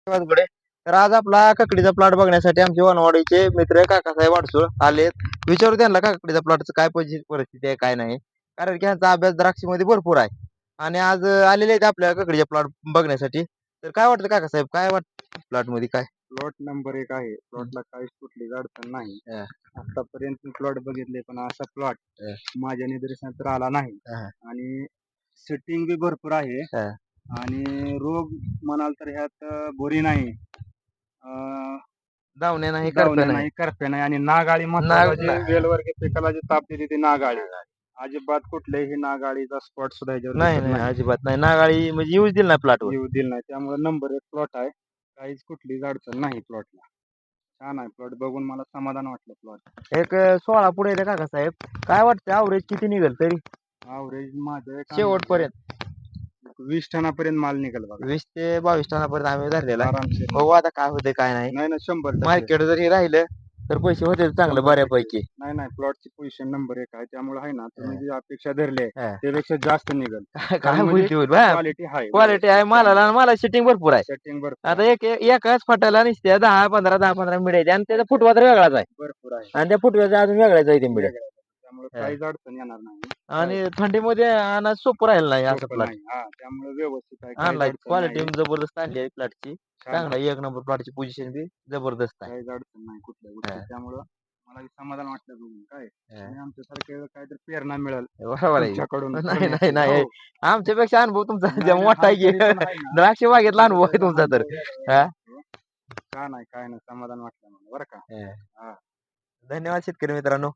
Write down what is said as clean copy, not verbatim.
वाजगडे. तर आज आपला काकडीचा प्लॉट बघण्यासाठी आमचे वनवाडीचे मित्र काकासाहेब अडसूळ आलेत. विचारू त्यांना काकडीचा प्लॉटचं काय परिस्थिती आहे काय नाही. कारण की ह्यांचा अभ्यास द्राक्षीमध्ये भरपूर आहे. आणि आज आलेले आहेत आपल्या काकडीचा प्लॉट बघण्यासाठी. तर काय वाटतं काकासाहेब काय वाटतं प्लॉट मध्ये काय? प्लॉट नंबर 1 आहे. प्लॉटला काहीच कुठलीच अडचण नाही. हा, आतापर्यंत मी प्लॉट बघितले पण असा प्लॉट हा, माझ्या निदर्शनात तर आला नाही. हा, आणि सेटिंग बी भरपूर आहे. हा. आणि रोग म्हणाल तर ह्यात बोरी नाही, दावण्या नाही करप्या दावण्या नाही. नाही, करप्या नाही आणि नागाळी महत्वाचा जे वेलवर्गीय पिकाला जे ताप देते ती नागाळी. अजिबात कुठल्याही नागाळीचा स्पॉट सुद्धा ह्याच्यावर नाही दिसत नाही नाही, अजिबात नाही नागाळी म्हणजे यूज दिला नाही प्लॉटवर. येऊ दिल नाही. त्यामुळे नंबर 1 प्लॉट आहे. काहीच कुठलीच अडचण नाही प्लॉटला. छान आहे प्लॉट, बघून मला समाधान वाटलं प्लॉट. एक 16 पुढे येते काकासाहेब. काय वाटतं अवरेज किती निघेल तरी अवरेज माझं एक शेवटपर्यंत? 20 टनापर्यंत माल निघेल बघा. 20 ते 22 टनापर्यंत आम्ही धरलेला आहे. आरामशीर. बघू आता काय होते काय नाही. नाही ना 100% मार्केट जर हे राहिलं तर पैसे होते चांगलं 100%. बऱ्यापैकी. नाही नाही प्लॉटची पोझिशन नंबर 1 आहे. त्यामुळे आहे ना, तुम्ही हा. जी अपेक्षा धरली आहे हा. त्यापेक्षा जास्त निघेल. काय होईल होईल बा. क्वालिटी आहे, क्वालिटी आहे मालाला आणि मला सेटिंग भरपूर आहे. सेटिंग भरपूर आता आहे. एकाच फटाला नुसत्या 10-15 मिळायचे आणि त्याचा फुटवा तर वेगळाच आहे. भरपूर आहे. आणि त्या फुटव्याचा अजून वेगळाच आहे ते मिळे. वेगळं आहे. त्यामुळे काहीच अडचण येणार नाही. आणि थंडीमध्ये आणा सोपं राहिलं नाही असं सोपं प्लॉट नाही. त्यामुळे व्यवस्थित आहे. काहीच आणलाय. अडचण क्वालिटी नाही. जबरदस्त आणली आहे प्लॉटची. छान चांगला आहे. एक नंबर प्लॉटची पोझिशन बी जबरदस्त आहे. काहीच अडचण नाही कुठल्या गोष्टी. हा. त्यामुळं मला समाधान वाटलं बघून. काय हा. आणि आमच्यासारखे काहीतरी प्रेरणा मिळेल बरोबर आहे. तुमच्याकडून नाही नाही करण्याची. नाही हो. आमच्यापेक्षा अनुभव तुमचा नाही, जेव्हा नाही, मोठा हाय आहे तरी की पण आहे ना. द्राक्ष बागेतला अनुभव आहे वेगळा तुमचा तर. अनुभव, वेगळा हा? असतो. छान आहे, काय नाही, समाधान वाटलं मला बरं का. हा. हा. धन्यवाद शेतकरी मित्रांनो.